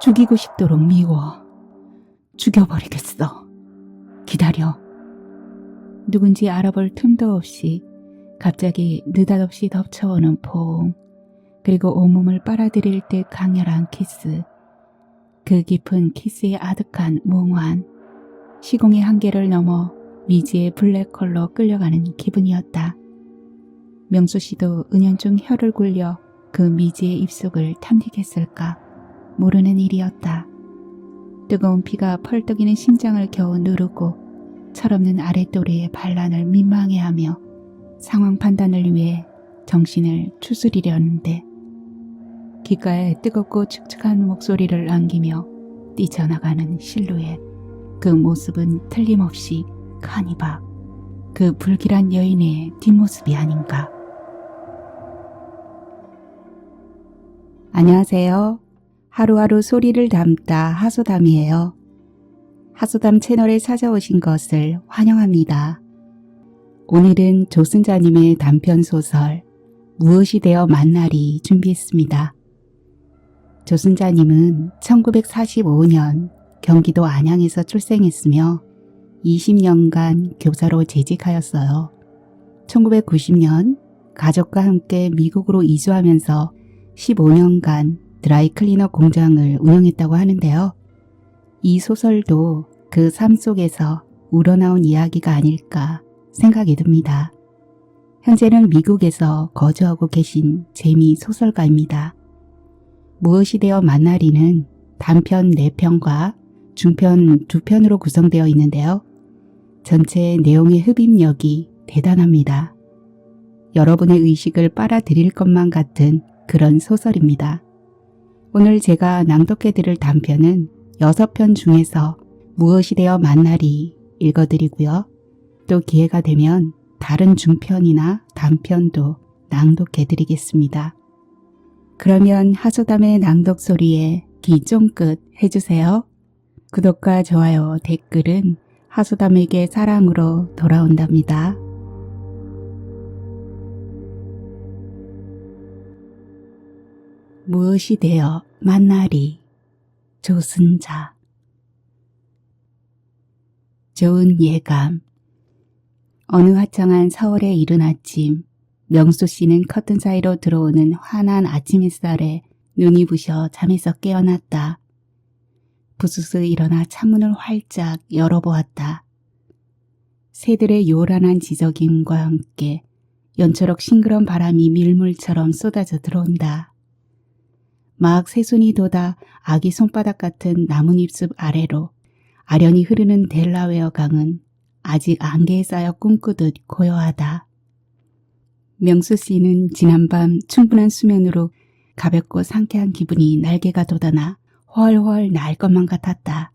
죽이고 싶도록 미워. 죽여버리겠어. 기다려. 누군지 알아볼 틈도 없이 갑자기 느닷없이 덮쳐오는 포옹, 그리고 온몸을 빨아들일 듯 강렬한 키스. 그 깊은 키스의 아득한 몽환, 시공의 한계를 넘어 미지의 블랙홀로 끌려가는 기분이었다. 명수 씨도 은연중 혀를 굴려 그 미지의 입속을 탐닉했을까? 모르는 일이었다. 뜨거운 피가 펄떡이는 심장을 겨우 누르고 철없는 아랫도리의 반란을 민망해하며 상황 판단을 위해 정신을 추스리려는데 귓가에 뜨겁고 축축한 목소리를 남기며 뛰쳐나가는 실루엣. 그 모습은 틀림없이 카니바, 그 불길한 여인의 뒷모습이 아닌가. 안녕하세요. 하루하루 소리를 담다 하소담이에요. 하소담 채널에 찾아오신 것을 환영합니다. 오늘은 조순자님의 단편소설 무엇이 되어 만날이 준비했습니다. 조순자님은 1945년 경기도 안양에서 출생했으며 20년간 교사로 재직하였어요. 1990년 가족과 함께 미국으로 이주하면서 15년간 드라이클리너 공장을 운영했다고 하는데요. 이 소설도 그 삶 속에서 우러나온 이야기가 아닐까 생각이 듭니다. 현재는 미국에서 거주하고 계신 재미 소설가입니다. 무엇이 되어 만나리는 단편 4편과 중편 2편으로 구성되어 있는데요. 전체 내용의 흡입력이 대단합니다. 여러분의 의식을 빨아들일 것만 같은 그런 소설입니다. 오늘 제가 낭독해드릴 단편은 6편 중에서 무엇이 되어 만날이 읽어드리고요. 또 기회가 되면 다른 중편이나 단편도 낭독해드리겠습니다. 그러면 하소담의 낭독 소리에 귀 쫑긋 해주세요. 구독과 좋아요, 댓글은 하소담에게 사랑으로 돌아온답니다. 무엇이 되어 만날이. 조순자. 좋은 예감. 어느 화창한 4월의 이른 아침, 명수 씨는 커튼 사이로 들어오는 환한 아침 햇살에 눈이 부셔 잠에서 깨어났다. 부스스 일어나 창문을 활짝 열어보았다. 새들의 요란한 지저귐과 함께 연초록 싱그러운 바람이 밀물처럼 쏟아져 들어온다. 막 새순이 돋아 아기 손바닥 같은 나뭇잎숲 아래로 아련히 흐르는 델라웨어 강은 아직 안개에 쌓여 꿈꾸듯 고요하다. 명수 씨는 지난밤 충분한 수면으로 가볍고 상쾌한 기분이 날개가 돋아나 훨훨 날 것만 같았다.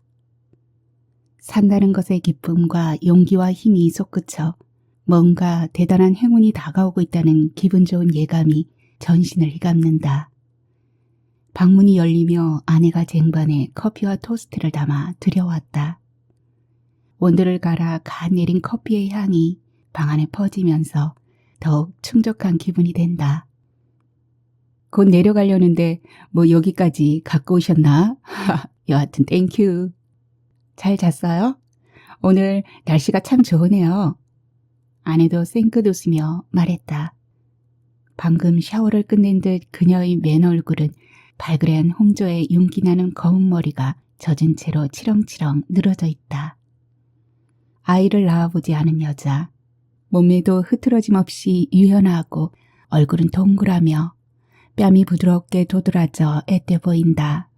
산다는 것의 기쁨과 용기와 힘이 솟구쳐 뭔가 대단한 행운이 다가오고 있다는 기분 좋은 예감이 전신을 휘감는다. 방문이 열리며 아내가 쟁반에 커피와 토스트를 담아 들여왔다. 온도를 갈아 갓 내린 커피의 향이 방 안에 퍼지면서 더욱 충족한 기분이 된다. 곧 내려가려는데 뭐 여기까지 갖고 오셨나? 여하튼 땡큐. 잘 잤어요? 오늘 날씨가 참 좋으네요. 아내도 쌩긋 웃으며 말했다. 방금 샤워를 끝낸 듯 그녀의 맨 얼굴은 발그레한 홍조에 윤기 나는 검은 머리가 젖은 채로 치렁치렁 늘어져 있다. 아이를 낳아보지 않은 여자, 몸매도 흐트러짐 없이 유연하고 얼굴은 동그라며 뺨이 부드럽게 도드라져 앳돼 보인다.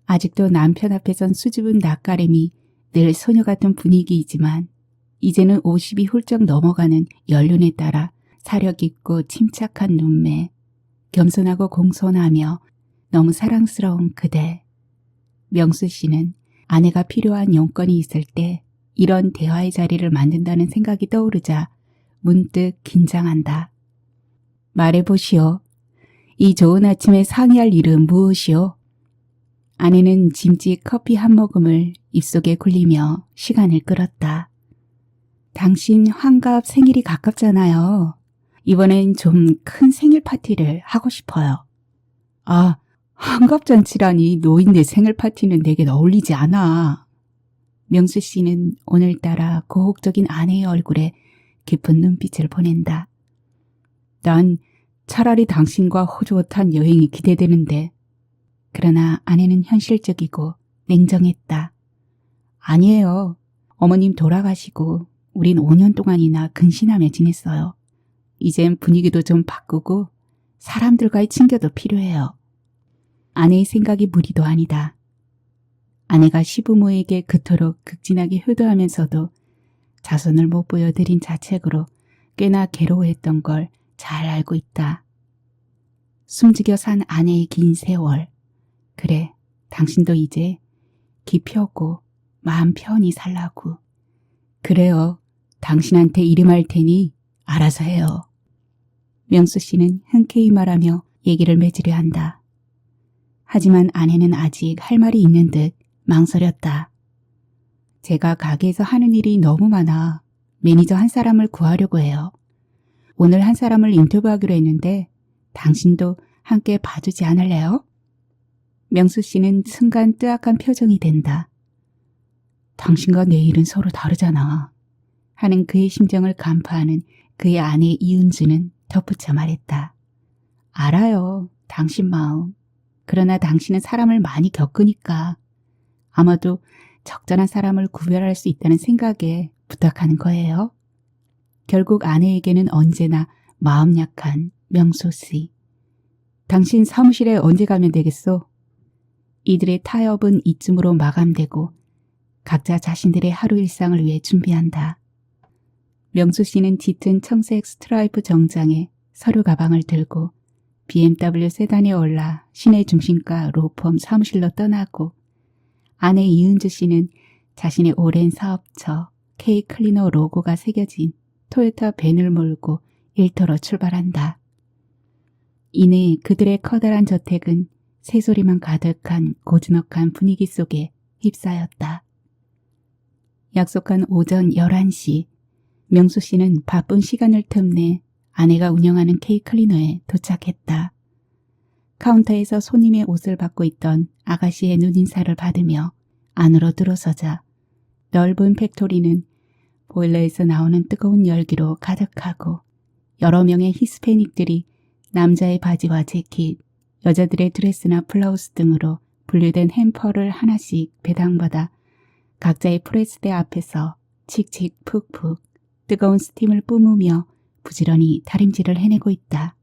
아직도 남편 앞에선 수줍은 낯가림이 늘 소녀 같은 분위기이지만 이제는 50이 훌쩍 넘어가는 연륜에 따라 사력 있고 침착한 눈매, 겸손하고 공손하며 너무 사랑스러운 그대. 명수 씨는 아내가 필요한 용건이 있을 때 이런 대화의 자리를 만든다는 생각이 떠오르자 문득 긴장한다. 말해보시오. 이 좋은 아침에 상의할 일은 무엇이오? 아내는 짐짓 커피 한 모금을 입속에 굴리며 시간을 끌었다. 당신 환갑 생일이 가깝잖아요. 이번엔 좀 큰 생일 파티를 하고 싶어요. 아, 환갑잔치라니 노인네 생일 파티는 내겐 어울리지 않아. 명수 씨는 오늘따라 고혹적인 아내의 얼굴에 깊은 눈빛을 보낸다. 난 차라리 당신과 호주어탄 여행이 기대되는데. 그러나 아내는 현실적이고 냉정했다. 아니에요. 어머님 돌아가시고 우린 5년 동안이나 근신하며 지냈어요. 이젠 분위기도 좀 바꾸고 사람들과의 친교도 필요해요. 아내의 생각이 무리도 아니다. 아내가 시부모에게 그토록 극진하게 효도하면서도 자손을 못 보여드린 자책으로 꽤나 괴로워했던 걸 잘 알고 있다. 숨죽여 산 아내의 긴 세월. 그래, 당신도 이제 기 펴고 마음 편히 살라고. 그래요. 당신한테 이름할 테니 알아서 해요. 명수 씨는 흔쾌히 말하며 얘기를 맺으려 한다. 하지만 아내는 아직 할 말이 있는 듯 망설였다. 제가 가게에서 하는 일이 너무 많아 매니저 한 사람을 구하려고 해요. 오늘 한 사람을 인터뷰하기로 했는데 당신도 함께 봐주지 않을래요? 명수 씨는 순간 뜨악한 표정이 된다. 당신과 내 일은 서로 다르잖아. 하는 그의 심정을 간파하는 그의 아내 이은주는 덧붙여 말했다. 알아요. 당신 마음. 그러나 당신은 사람을 많이 겪으니까 아마도 적절한 사람을 구별할 수 있다는 생각에 부탁하는 거예요. 결국 아내에게는 언제나 마음 약한 명수 씨. 당신 사무실에 언제 가면 되겠소? 이들의 타협은 이쯤으로 마감되고 각자 자신들의 하루 일상을 위해 준비한다. 명수 씨는 짙은 청색 스트라이프 정장에 서류 가방을 들고 BMW 세단에 올라 시내 중심가 로펌 사무실로 떠나고 아내 이은주 씨는 자신의 오랜 사업처 K클리너 로고가 새겨진 토요타 밴을 몰고 일터로 출발한다. 이내 그들의 커다란 저택은 새소리만 가득한 고즈넉한 분위기 속에 휩싸였다. 약속한 오전 11시 명수 씨는 바쁜 시간을 틈내 아내가 운영하는 K클리너에 도착했다. 카운터에서 손님의 옷을 받고 있던 아가씨의 눈인사를 받으며 안으로 들어서자 넓은 팩토리는 보일러에서 나오는 뜨거운 열기로 가득하고 여러 명의 히스패닉들이 남자의 바지와 재킷, 여자들의 드레스나 블라우스 등으로 분류된 햄퍼를 하나씩 배당받아 각자의 프레스대 앞에서 칙칙 푹푹 뜨거운 스팀을 뿜으며 부지런히 다림질을 해내고 있다.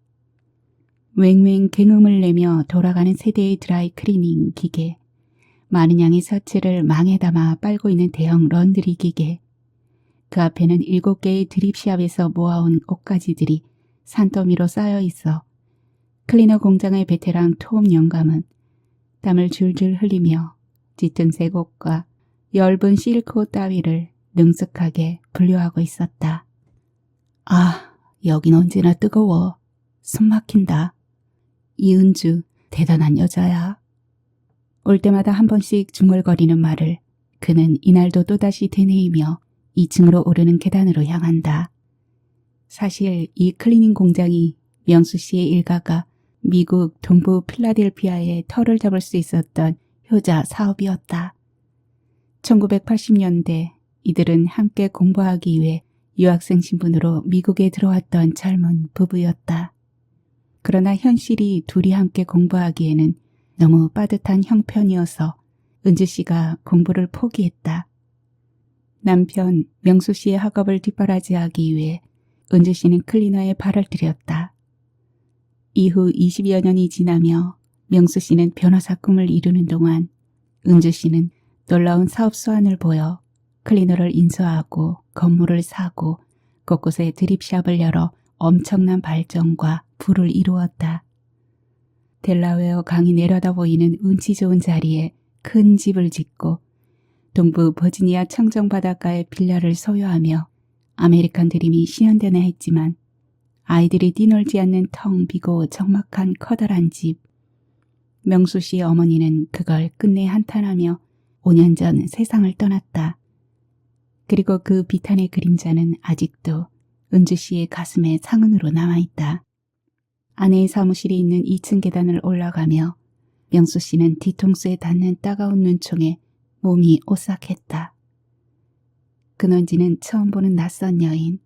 웽웽 갱음을 내며 돌아가는 세대의 드라이 클리닝 기계, 많은 양의 셔츠를 망에 담아 빨고 있는 대형 런드리 기계, 그 앞에는 7개의 드립샵에서 모아온 옷가지들이 산더미로 쌓여 있어 클리너 공장의 베테랑 톰 영감은 땀을 줄줄 흘리며 짙은 색 옷과 엷은 실크 옷 따위를 능숙하게 분류하고 있었다. 아, 여긴 언제나 뜨거워. 숨 막힌다. 이은주, 대단한 여자야. 올 때마다 한 번씩 중얼거리는 말을 그는 이날도 또다시 되뇌이며 2층으로 오르는 계단으로 향한다. 사실 이 클리닝 공장이 명수 씨의 일가가 미국 동부 필라델피아에 터를 잡을 수 있었던 효자 사업이었다. 1980년대 이들은 함께 공부하기 위해 유학생 신분으로 미국에 들어왔던 젊은 부부였다. 그러나 현실이 둘이 함께 공부하기에는 너무 빠듯한 형편이어서 은주 씨가 공부를 포기했다. 남편 명수 씨의 학업을 뒷바라지하기 위해 은주 씨는 클리너에 발을 들였다. 이후 20여 년이 지나며 명수 씨는 변호사 꿈을 이루는 동안 은주 씨는 놀라운 사업 수완을 보여 클리너를 인수하고 건물을 사고 곳곳에 드립샵을 열어 엄청난 발전과 부를 이루었다. 델라웨어 강이 내려다 보이는 운치 좋은 자리에 큰 집을 짓고 동부 버지니아 청정 바닷가의 빌라를 소유하며 아메리칸 드림이 실현되나 했지만 아이들이 뛰놀지 않는 텅 비고 적막한 커다란 집. 명수 씨의 어머니는 그걸 끝내 한탄하며 5년 전 세상을 떠났다. 그리고 그 비탄의 그림자는 아직도 은주 씨의 가슴에 상흔으로 남아있다. 아내의 사무실이 있는 2층 계단을 올라가며 명수 씨는 뒤통수에 닿는 따가운 눈총에 몸이 오싹했다. 근원지는 처음 보는 낯선 여인,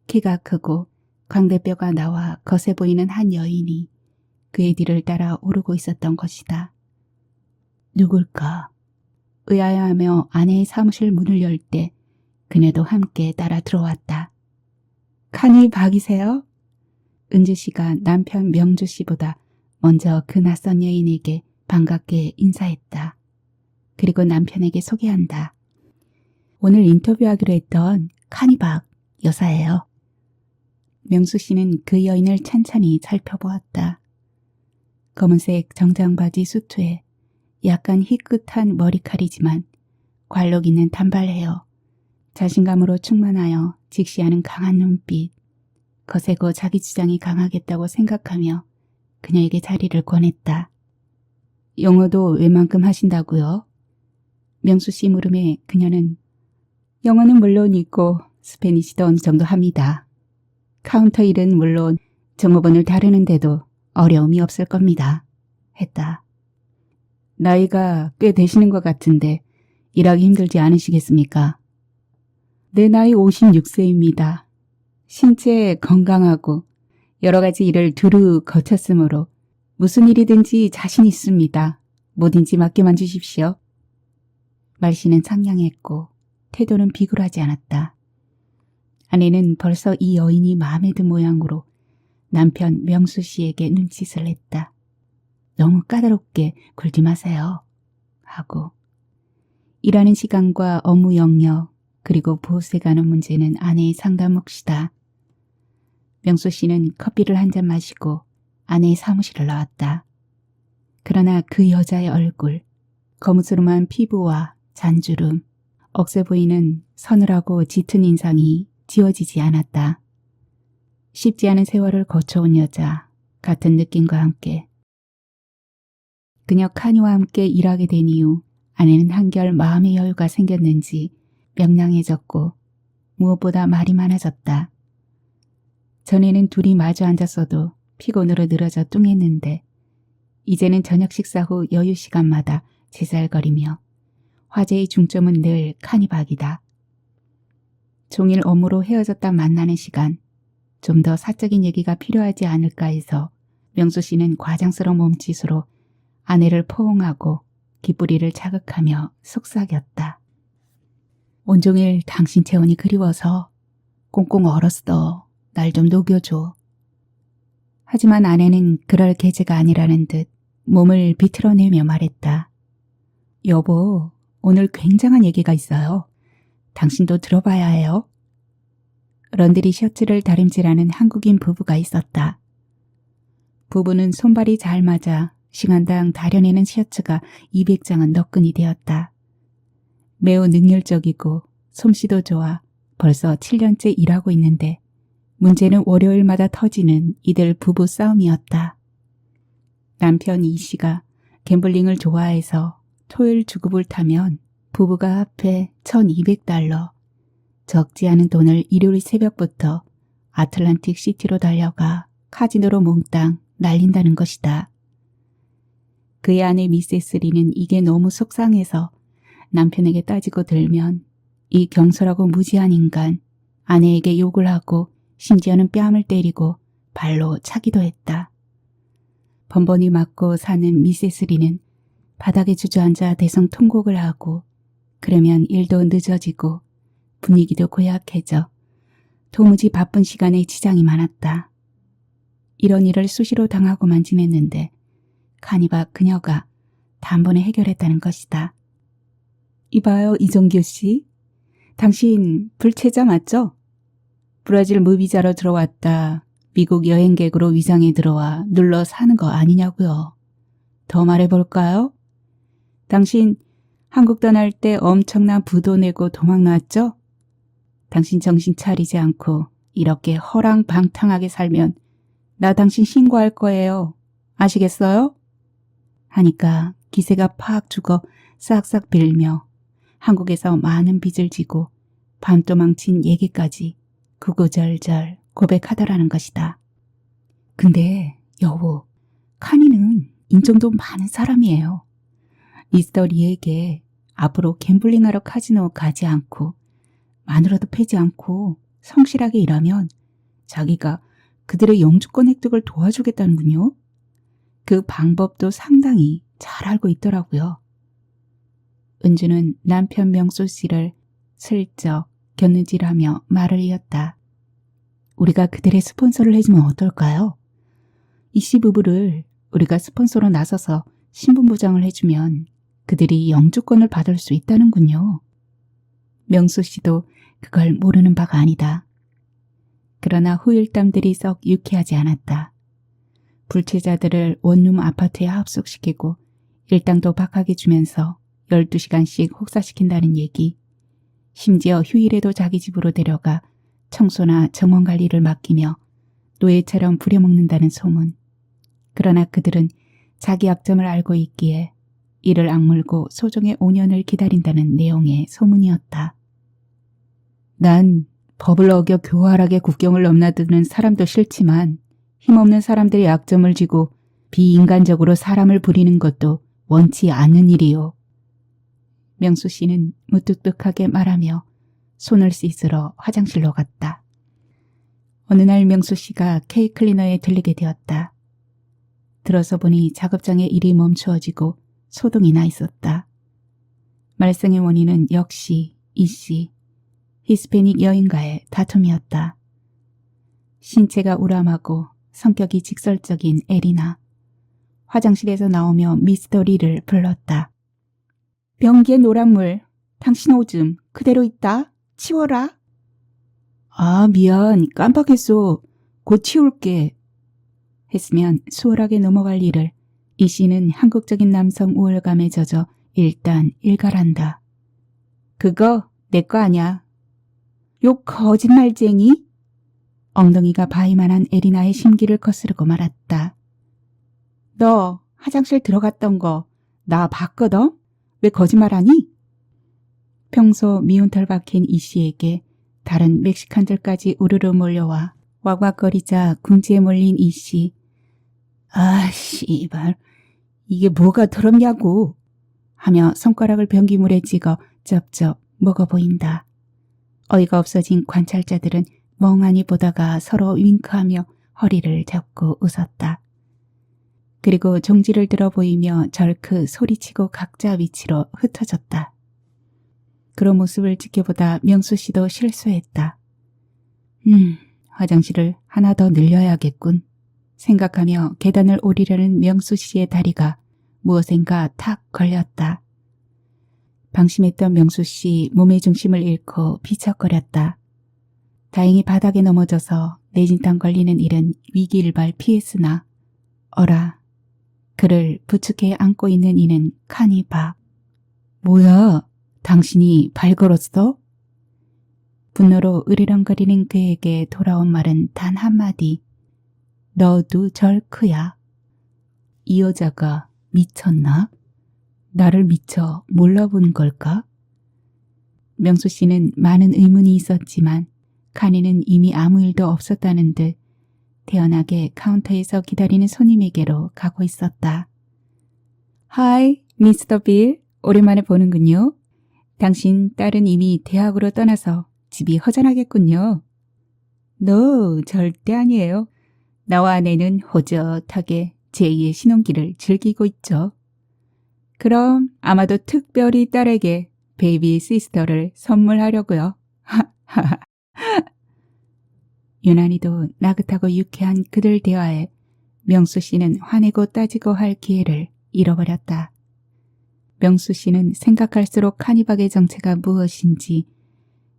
키가 크고 광대뼈가 나와 거세 보이는 한 여인이 그의 뒤를 따라 오르고 있었던 것이다. 누굴까? 의아해하며 아내의 사무실 문을 열 때 그녀도 함께 따라 들어왔다. 칸이 박이세요? 은주 씨가 남편 명주 씨보다 먼저 그 낯선 여인에게 반갑게 인사했다. 그리고 남편에게 소개한다. 오늘 인터뷰하기로 했던 카니박 여사예요. 명수 씨는 그 여인을 찬찬히 살펴보았다. 검은색 정장바지 수트에 약간 희끗한 머리칼이지만 관록 있는 단발 헤어, 자신감으로 충만하여 직시하는 강한 눈빛, 거세고 자기 주장이 강하겠다고 생각하며 그녀에게 자리를 권했다. 영어도 웬만큼 하신다고요? 명수 씨 물음에 그녀는 영어는 물론 있고 스페니시도 어느 정도 합니다. 카운터 일은 물론 종업원을 다루는데도 어려움이 없을 겁니다. 했다. 나이가 꽤 되시는 것 같은데 일하기 힘들지 않으시겠습니까? 내 나이 56세입니다. 신체 건강하고 여러 가지 일을 두루 거쳤으므로 무슨 일이든지 자신 있습니다. 뭐든지 맡겨만 주십시오. 말씨는 상냥했고 태도는 비굴하지 않았다. 아내는 벌써 이 여인이 마음에 든 모양으로 남편 명수 씨에게 눈짓을 했다. 너무 까다롭게 굴지 마세요. 하고 일하는 시간과 업무 영역 그리고 보호세 가는 문제는 아내의 상담 몫이다. 명수 씨는 커피를 한 잔 마시고 아내의 사무실을 나왔다. 그러나 그 여자의 얼굴, 거무스름한 피부와 잔주름, 억세 보이는 서늘하고 짙은 인상이 지워지지 않았다. 쉽지 않은 세월을 거쳐온 여자, 같은 느낌과 함께. 그녀 카니와 함께 일하게 된 이후 아내는 한결 마음의 여유가 생겼는지 명랑해졌고 무엇보다 말이 많아졌다. 전에는 둘이 마주 앉았어도 피곤으로 늘어져 뚱했는데 이제는 저녁 식사 후 여유 시간마다 제잘거리며 화제의 중점은 늘 카니박이다. 종일 업무로 헤어졌다 만나는 시간, 좀 더 사적인 얘기가 필요하지 않을까 해서 명수 씨는 과장스러운 몸짓으로 아내를 포옹하고 기쁘리를 자극하며 속삭였다. 온종일 당신 체온이 그리워서 꽁꽁 얼었어. 날 좀 녹여줘. 하지만 아내는 그럴 계제가 아니라는 듯 몸을 비틀어내며 말했다. 여보, 오늘 굉장한 얘기가 있어요. 당신도 들어봐야 해요. 런드리 셔츠를 다림질하는 한국인 부부가 있었다. 부부는 손발이 잘 맞아 시간당 다려내는 셔츠가 200장은 너끈이 되었다. 매우 능률적이고 솜씨도 좋아 벌써 7년째 일하고 있는데 문제는 월요일마다 터지는 이들 부부 싸움이었다. 남편 이 씨가 갬블링을 좋아해서 토요일 주급을 타면 부부가 합해 $1200, 적지 않은 돈을 일요일 새벽부터 아틀란틱 시티로 달려가 카지노로 몽땅 날린다는 것이다. 그의 아내 미세스 리는 이게 너무 속상해서 남편에게 따지고 들면 이 경솔하고 무지한 인간 아내에게 욕을 하고 심지어는 뺨을 때리고 발로 차기도 했다. 번번이 맞고 사는 미세스 리는 바닥에 주저앉아 대성통곡을 하고 그러면 일도 늦어지고 분위기도 고약해져 도무지 바쁜 시간에 지장이 많았다. 이런 일을 수시로 당하고만 지냈는데 카니박 그녀가 단번에 해결했다는 것이다. 이봐요, 이종규 씨. 당신 불체자 맞죠? 브라질 무비자로 들어왔다 미국 여행객으로 위장에 들어와 눌러 사는 거 아니냐고요. 더 말해볼까요? 당신 한국 떠날 때 엄청난 부도 내고 도망 나왔죠? 당신 정신 차리지 않고 이렇게 허랑방탕하게 살면 나 당신 신고할 거예요. 아시겠어요? 하니까 기세가 팍 죽어 싹싹 빌며 한국에서 많은 빚을 지고 밤도망친 얘기까지 구구절절 고백하더라는 것이다. 근데 여보, 카니는 인정도 많은 사람이에요. 미스터 리에게 앞으로 갬블링하러 카지노 가지 않고 마누라도 패지 않고 성실하게 일하면 자기가 그들의 영주권 획득을 도와주겠다는군요. 그 방법도 상당히 잘 알고 있더라고요. 은주는 남편 명수 씨를 슬쩍 곁눈질하며 말을 이었다. 우리가 그들의 스폰서를 해주면 어떨까요? 이 씨 부부를 우리가 스폰서로 나서서 신분보장을 해주면 그들이 영주권을 받을 수 있다는군요. 명수 씨도 그걸 모르는 바가 아니다. 그러나 후일담들이 썩 유쾌하지 않았다. 불체자들을 원룸 아파트에 합숙시키고 일당도 박하게 주면서 12시간씩 혹사시킨다는 얘기, 심지어 휴일에도 자기 집으로 데려가 청소나 정원 관리를 맡기며 노예처럼 부려먹는다는 소문. 그러나 그들은 자기 약점을 알고 있기에 이를 악물고 소정의 5년을 기다린다는 내용의 소문이었다. 난 법을 어겨 교활하게 국경을 넘나드는 사람도 싫지만 힘없는 사람들의 약점을 쥐고 비인간적으로 사람을 부리는 것도 원치 않는 일이요. 명수 씨는 무뚝뚝하게 말하며 손을 씻으러 화장실로 갔다. 어느 날 명수 씨가 K클리너에 들리게 되었다. 들어서 보니 작업장에 일이 멈추어지고 소동이 나 있었다. 말썽의 원인은 역시 이 씨, 히스패닉 여인과의 다툼이었다. 신체가 우람하고 성격이 직설적인 에리나. 화장실에서 나오며 미스터 리를 불렀다. 변기에 노란물, 당신 오줌 그대로 있다. 치워라. 아, 미안. 깜빡했어. 곧 치울게. 했으면 수월하게 넘어갈 일을 이 씨는 한국적인 남성 우월감에 젖어 일단 일갈한다. 그거 내 거 아냐. 요 거짓말쟁이? 엉덩이가 바위만한 에리나의 심기를 거스르고 말았다. 너 화장실 들어갔던 거 나 봤거든? 왜 거짓말하니? 평소 미운 털 박힌 이 씨에게 다른 멕시칸들까지 우르르 몰려와 왁왁거리자 궁지에 몰린 이 씨. 아, 씨발. 이게 뭐가 더럽냐고. 하며 손가락을 변기물에 찍어 쩝쩝 먹어 보인다. 어이가 없어진 관찰자들은 멍하니 보다가 서로 윙크하며 허리를 잡고 웃었다. 그리고 종지를 들어 보이며 절크 소리치고 각자 위치로 흩어졌다. 그런 모습을 지켜보다 명수 씨도 실수했다. 화장실을 하나 더 늘려야겠군. 생각하며 계단을 오르려는 명수 씨의 다리가 무엇인가 탁 걸렸다. 방심했던 명수 씨 몸의 중심을 잃고 비척거렸다. 다행히 바닥에 넘어져서 내진탕 걸리는 일은 위기일발 피했으나 어라. 그를 부축해 안고 있는 이는 카니박. 뭐야? 당신이 발 걸었어? 분노로 으르렁거리는 그에게 돌아온 말은 단 한마디. 너도 절크야. 이 여자가 미쳤나? 나를 미처 몰라본 걸까? 명수 씨는 많은 의문이 있었지만 카니는 이미 아무 일도 없었다는 듯 태연하게 카운터에서 기다리는 손님에게로 가고 있었다. 하이, 미스터 빌. 오랜만에 보는군요. 당신 딸은 이미 대학으로 떠나서 집이 허전하겠군요. No, 절대 아니에요. 나와 아내는 호젓하게 제2의 신혼기를 즐기고 있죠. 그럼 아마도 특별히 딸에게 베이비 시스터를 선물하려고요. 하하하. 유난히도 나긋하고 유쾌한 그들 대화에 명수 씨는 화내고 따지고 할 기회를 잃어버렸다. 명수 씨는 생각할수록 카니박의 정체가 무엇인지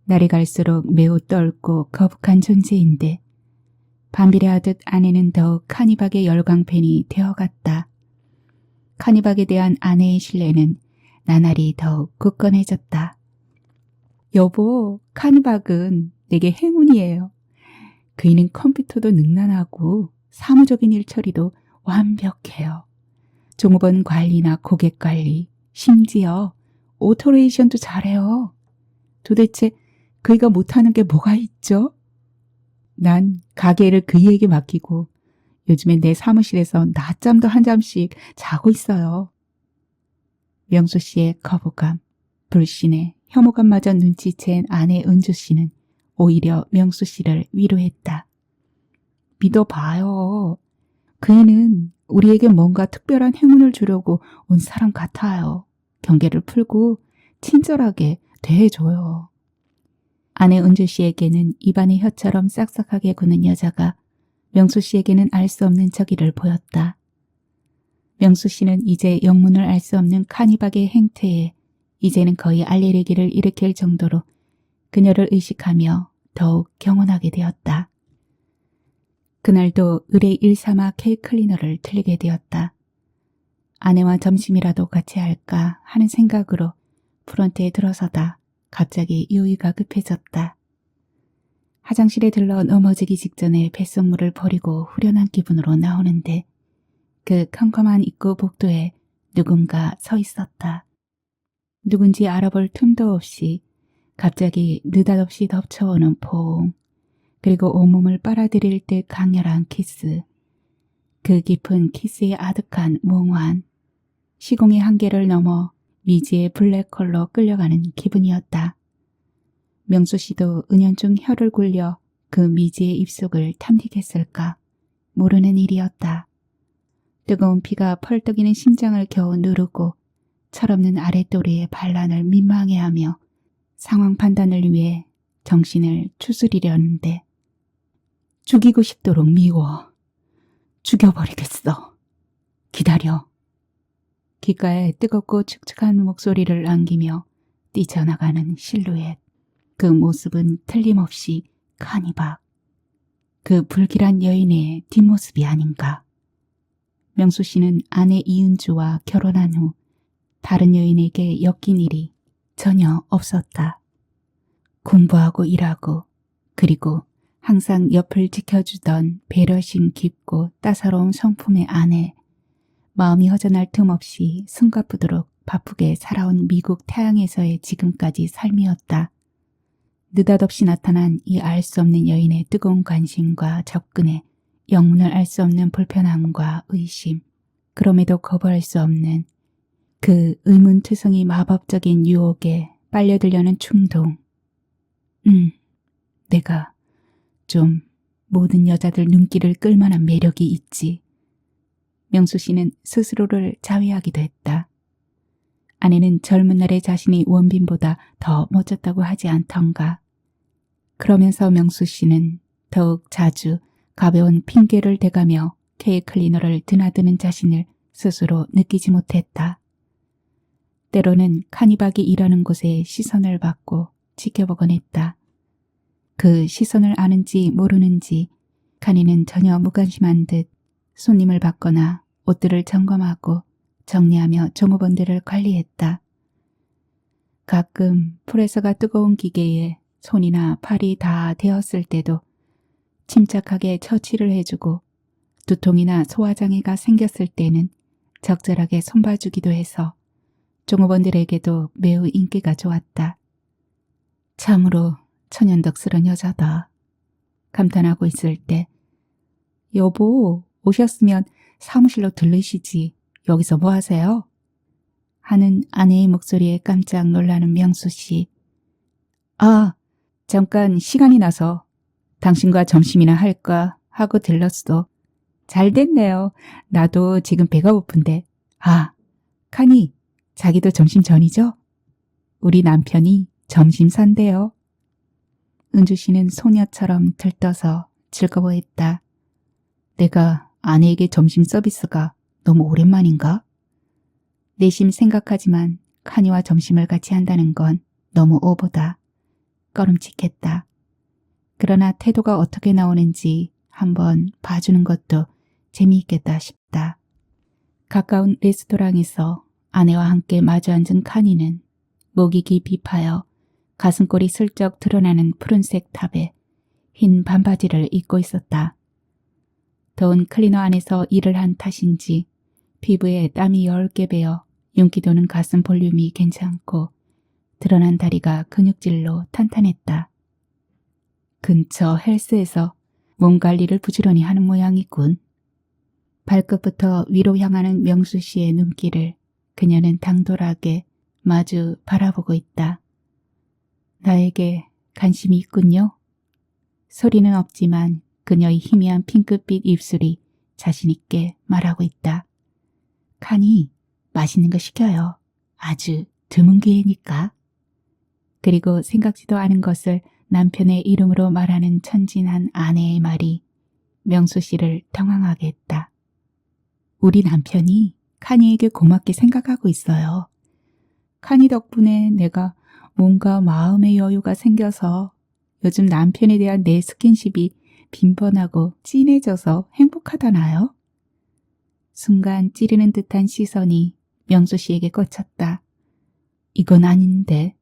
날이 갈수록 매우 떨고 거북한 존재인데 반비례하듯 아내는 더욱 카니박의 열광팬이 되어갔다. 카니박에 대한 아내의 신뢰는 나날이 더욱 굳건해졌다. 여보, 카니박은 내게 행운이에요. 그이는 컴퓨터도 능란하고 사무적인 일 처리도 완벽해요. 종업원 관리나 고객 관리, 심지어 오토레이션도 잘해요. 도대체 그이가 못하는 게 뭐가 있죠? 난 가게를 그이에게 맡기고 요즘엔 내 사무실에서 낮잠도 한 잠씩 자고 있어요. 명수 씨의 거부감, 불신에 혐오감마저 눈치챈 아내 은주 씨는 오히려 명수 씨를 위로했다. 믿어봐요. 그 애는 우리에게 뭔가 특별한 행운을 주려고 온 사람 같아요. 경계를 풀고 친절하게 대해줘요. 아내 은주 씨에게는 입안의 혀처럼 싹싹하게 구는 여자가 명수 씨에게는 알 수 없는 저기를 보였다. 명수 씨는 이제 영문을 알 수 없는 카니박의 행태에 이제는 거의 알레르기를 일으킬 정도로 그녀를 의식하며 더욱 경원하게 되었다. 그날도 의뢰 일삼아 K클리너를 틀리게 되었다. 아내와 점심이라도 같이 할까 하는 생각으로 프론트에 들어서다 갑자기 유의가 급해졌다. 화장실에 들러 넘어지기 직전에 뱃속물을 버리고 후련한 기분으로 나오는데 그 컴컴한 입구 복도에 누군가 서 있었다. 누군지 알아볼 틈도 없이 갑자기 느닷없이 덮쳐오는 포옹, 그리고 온몸을 빨아들일 듯 강렬한 키스, 그 깊은 키스의 아득한 몽환, 시공의 한계를 넘어 미지의 블랙홀로 끌려가는 기분이었다. 명수 씨도 은연중 혀를 굴려 그 미지의 입속을 탐닉했을까? 모르는 일이었다. 뜨거운 피가 펄떡이는 심장을 겨우 누르고 철없는 아랫도리의 반란을 민망해하며 상황 판단을 위해 정신을 추스리려는데 죽이고 싶도록 미워. 죽여버리겠어. 기다려. 귓가에 뜨겁고 축축한 목소리를 안기며 뛰쳐나가는 실루엣. 그 모습은 틀림없이 카니박. 그 불길한 여인의 뒷모습이 아닌가. 명수 씨는 아내 이은주와 결혼한 후 다른 여인에게 엮인 일이 전혀 없었다. 공부하고 일하고 그리고 항상 옆을 지켜주던 배려심 깊고 따사로운 성품의 아내, 마음이 허전할 틈 없이 숨가쁘도록 바쁘게 살아온 미국 태양에서의 지금까지 삶이었다. 느닷없이 나타난 이 알 수 없는 여인의 뜨거운 관심과 접근에 영문을 알 수 없는 불편함과 의심, 그럼에도 거부할 수 없는 그 의문투성이 마법적인 유혹에 빨려들려는 충동. 내가 좀 모든 여자들 눈길을 끌만한 매력이 있지. 명수 씨는 스스로를 자위하기도 했다. 아내는 젊은 날의 자신이 원빈보다 더 멋졌다고 하지 않던가. 그러면서 명수 씨는 더욱 자주 가벼운 핑계를 대가며 K클리너를 드나드는 자신을 스스로 느끼지 못했다. 때로는 카니박이 일하는 곳에 시선을 받고 지켜보곤 했다. 그 시선을 아는지 모르는지 카니는 전혀 무관심한 듯 손님을 받거나 옷들을 점검하고 정리하며 종업원들을 관리했다. 가끔 프레서가 뜨거운 기계에 손이나 팔이 다 데었을 때도 침착하게 처치를 해주고 두통이나 소화장애가 생겼을 때는 적절하게 손봐주기도 해서 종업원들에게도 매우 인기가 좋았다. 참으로 천연덕스런 여자다. 감탄하고 있을 때 여보, 오셨으면 사무실로 들르시지. 여기서 뭐 하세요? 하는 아내의 목소리에 깜짝 놀라는 명수 씨. 아, 잠깐 시간이 나서 당신과 점심이나 할까 하고 들렀어. 잘 됐네요. 나도 지금 배가 고픈데. 아, 카니, 자기도 점심 전이죠? 우리 남편이 점심 산대요. 은주 씨는 소녀처럼 들떠서 즐거워했다. 내가 아내에게 점심 서비스가 너무 오랜만인가? 내심 생각하지만 카니와 점심을 같이 한다는 건 너무 오보다. 꺼름칙했다. 그러나 태도가 어떻게 나오는지 한번 봐주는 것도 재미있겠다 싶다. 가까운 레스토랑에서 아내와 함께 마주 앉은 카니는 목이 깊이 파여 가슴골이 슬쩍 드러나는 푸른색 탑에 흰 반바지를 입고 있었다. 더운 클리너 안에서 일을 한 탓인지 피부에 땀이 엷게 배어 윤기 도는 가슴 볼륨이 괜찮고 드러난 다리가 근육질로 탄탄했다. 근처 헬스에서 몸 관리를 부지런히 하는 모양이군. 발끝부터 위로 향하는 명수 씨의 눈길을 그녀는 당돌하게 마주 바라보고 있다. 나에게 관심이 있군요. 소리는 없지만 그녀의 희미한 핑크빛 입술이 자신있게 말하고 있다. 칸이 맛있는 거 시켜요. 아주 드문 기회니까. 그리고 생각지도 않은 것을 남편의 이름으로 말하는 천진한 아내의 말이 명수 씨를 당황하게 했다. 우리 남편이 칸이에게 고맙게 생각하고 있어요. 칸이 덕분에 내가 뭔가 마음의 여유가 생겨서 요즘 남편에 대한 내 스킨십이 빈번하고 진해져서 행복하다나요? 순간 찌르는 듯한 시선이 명수 씨에게 꽂혔다. 이건 아닌데.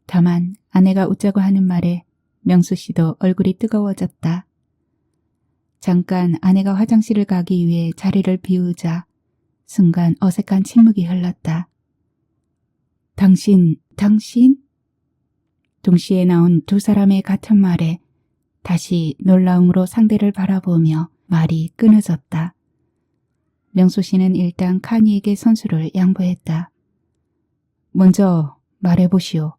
다만 아내가 웃자고 하는 말에 명수 씨도 얼굴이 뜨거워졌다. 잠깐 아내가 화장실을 가기 위해 자리를 비우자 순간 어색한 침묵이 흘렀다. 당신? 동시에 나온 두 사람의 같은 말에 다시 놀라움으로 상대를 바라보며 말이 끊어졌다. 명수 씨는 일단 칸이에게 선수를 양보했다. 먼저 말해보시오.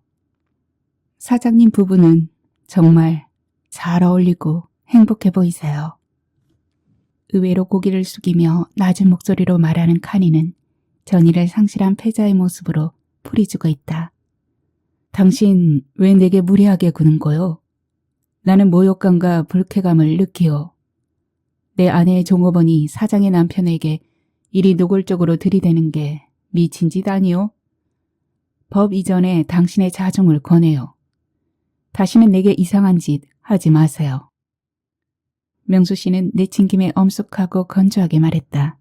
사장님 부부는 정말 잘 어울리고 행복해 보이세요. 의외로 고개를 숙이며 낮은 목소리로 말하는 칸이는 전의를 상실한 패자의 모습으로 풀이주고 있다. 당신 왜 내게 무례하게 구는 거요? 나는 모욕감과 불쾌감을 느끼오. 내 아내의 종업원이 사장의 남편에게 이리 노골적으로 들이대는 게 미친 짓 아니오? 법 이전에 당신의 자중을 권해요. 다시는 내게 이상한 짓 하지 마세요. 명수 씨는 내친김에 엄숙하고 건조하게 말했다.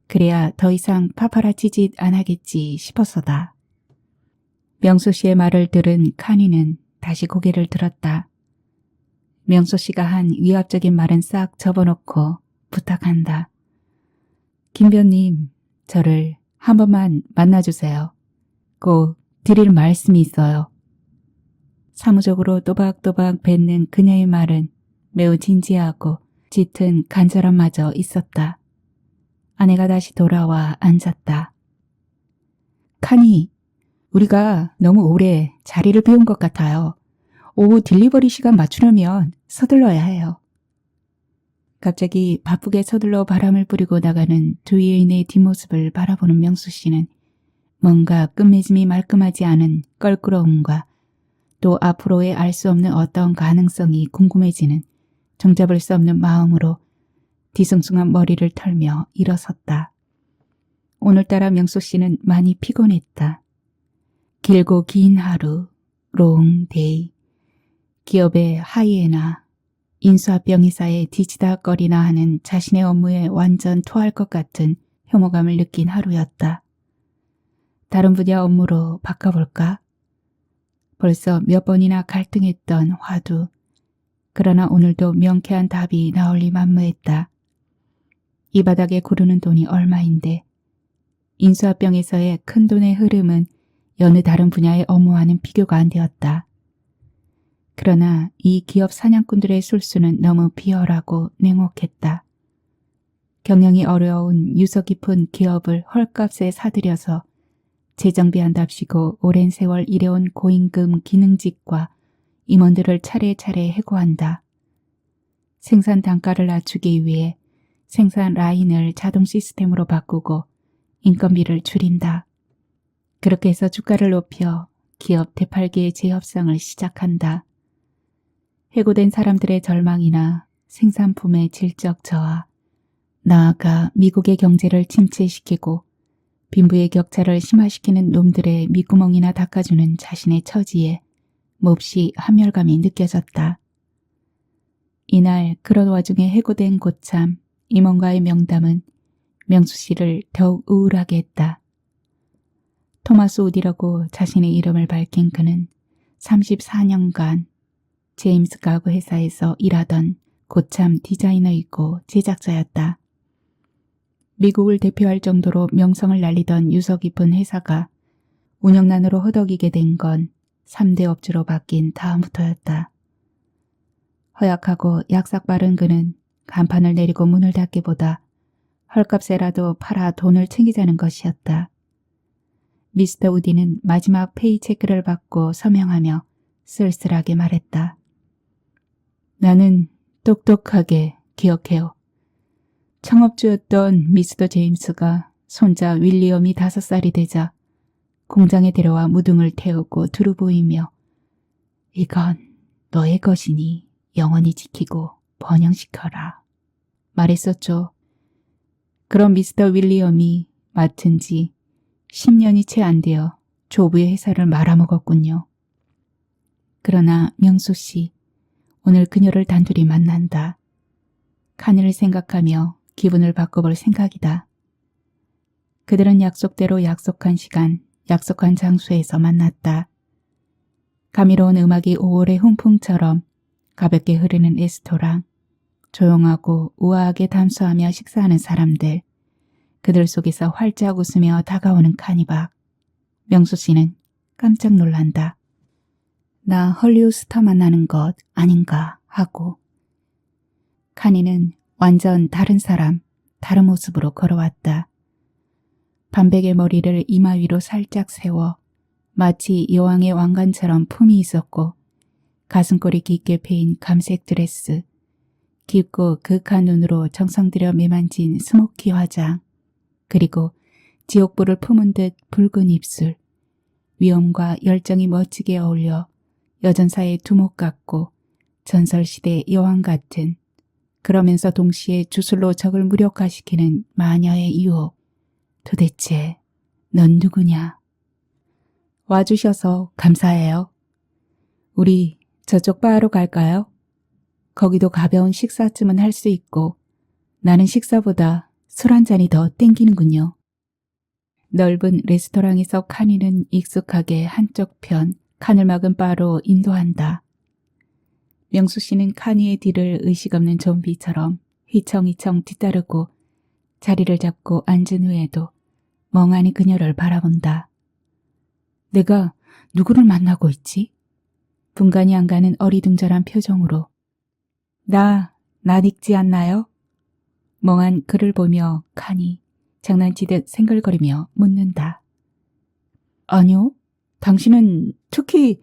그래야 더 이상 파파라치 짓 안 하겠지 싶어서다. 명수 씨의 말을 들은 칸이는 다시 고개를 들었다. 명수 씨가 한 위압적인 말은 싹 접어놓고 부탁한다. 김변님, 저를 한 번만 만나주세요. 꼭 드릴 말씀이 있어요. 사무적으로 또박또박 뱉는 그녀의 말은 매우 진지하고 짙은 간절함마저 있었다. 아내가 다시 돌아와 앉았다. 칸이, 우리가 너무 오래 자리를 비운 것 같아요. 오후 딜리버리 시간 맞추려면 서둘러야 해요. 갑자기 바쁘게 서둘러 바람을 뿌리고 나가는 두 여인의 뒷모습을 바라보는 명수 씨는 뭔가 끝맺음이 말끔하지 않은 껄끄러움과 또 앞으로의 알 수 없는 어떤 가능성이 궁금해지는 종잡을 수 없는 마음으로 뒤숭숭한 머리를 털며 일어섰다. 오늘따라 명수 씨는 많이 피곤했다. 길고 긴 하루, 롱 데이, 기업의 하이에나, 인수합병이사에 뒤치다거리나 하는 자신의 업무에 완전 토할 것 같은 혐오감을 느낀 하루였다. 다른 분야 업무로 바꿔볼까? 벌써 몇 번이나 갈등했던 화두. 그러나 오늘도 명쾌한 답이 나올리 만무했다. 이 바닥에 구르는 돈이 얼마인데 인수합병에서의 큰 돈의 흐름은 여느 다른 분야의 업무와는 비교가 안 되었다. 그러나 이 기업 사냥꾼들의 술수는 너무 비열하고 냉혹했다. 경영이 어려운 유서 깊은 기업을 헐값에 사들여서 재정비한답시고 오랜 세월 일해온 고임금 기능직과 임원들을 차례차례 해고한다. 생산 단가를 낮추기 위해 생산 라인을 자동 시스템으로 바꾸고 인건비를 줄인다. 그렇게 해서 주가를 높여 기업 되팔기의 재협상을 시작한다. 해고된 사람들의 절망이나 생산품의 질적 저하, 나아가 미국의 경제를 침체시키고 빈부의 격차를 심화시키는 놈들의 밑구멍이나 닦아주는 자신의 처지에 몹시 한멸감이 느껴졌다. 이날 그런 와중에 해고된 고참 임원과의 명담은 명수 씨를 더욱 우울하게 했다. 토마스 우디라고 자신의 이름을 밝힌 그는 34년간 제임스 가구 회사에서 일하던 고참 디자이너이고 제작자였다. 미국을 대표할 정도로 명성을 날리던 유서 깊은 회사가 운영난으로 허덕이게 된 건 3대 업주로 바뀐 다음부터였다. 허약하고 약삭 빠른 그는 간판을 내리고 문을 닫기보다 헐값에라도 팔아 돈을 챙기자는 것이었다. 미스터 우디는 마지막 페이체크를 받고 서명하며 쓸쓸하게 말했다. 나는 똑똑하게 기억해요. 창업주였던 미스터 제임스가 손자 윌리엄이 5살이 되자 공장에 데려와 무등을 태우고 두루 보이며 이건 너의 것이니 영원히 지키고 번영시켜라 말했었죠. 그럼 미스터 윌리엄이 맡은 지 10년이 채 안 되어 조부의 회사를 말아먹었군요. 그러나 명수 씨, 오늘 그녀를 단둘이 만난다. 카니를 생각하며 기분을 바꿔볼 생각이다. 그들은 약속대로 약속한 시간, 약속한 장소에서 만났다. 감미로운 음악이 5월의 훈풍처럼 가볍게 흐르는 레스토랑, 조용하고 우아하게 담소하며 식사하는 사람들, 그들 속에서 활짝 웃으며 다가오는 카니박. 명수 씨는 깜짝 놀란다. 나 헐리우드 스타 만나는 것 아닌가 하고. 카니는 완전 다른 사람, 다른 모습으로 걸어왔다. 반백의 머리를 이마 위로 살짝 세워 마치 여왕의 왕관처럼 품이 있었고 가슴골이 깊게 패인 감색 드레스, 깊고 극한 눈으로 정성 들여 매만진 스모키 화장, 그리고 지옥불을 품은 듯 붉은 입술, 위엄과 열정이 멋지게 어울려 여전사의 두목 같고 전설시대 여왕 같은, 그러면서 동시에 주술로 적을 무력화시키는 마녀의 유혹. 도대체 넌 누구냐? 와주셔서 감사해요. 우리 저쪽 바로 갈까요? 거기도 가벼운 식사쯤은 할 수 있고 나는 식사보다 술 한 잔이 더 땡기는군요. 넓은 레스토랑에서 카니는 익숙하게 한쪽 편 칸을 막은 바로 인도한다. 명수 씨는 카니의 뒤를 의식 없는 좀비처럼 휘청휘청 뒤따르고 자리를 잡고 앉은 후에도 멍하니 그녀를 바라본다. 내가 누구를 만나고 있지? 분간이 안 가는 어리둥절한 표정으로 나 낯익지 않나요? 멍한 그를 보며 카니 장난치듯 생글거리며 묻는다. 아니요. 당신은 특히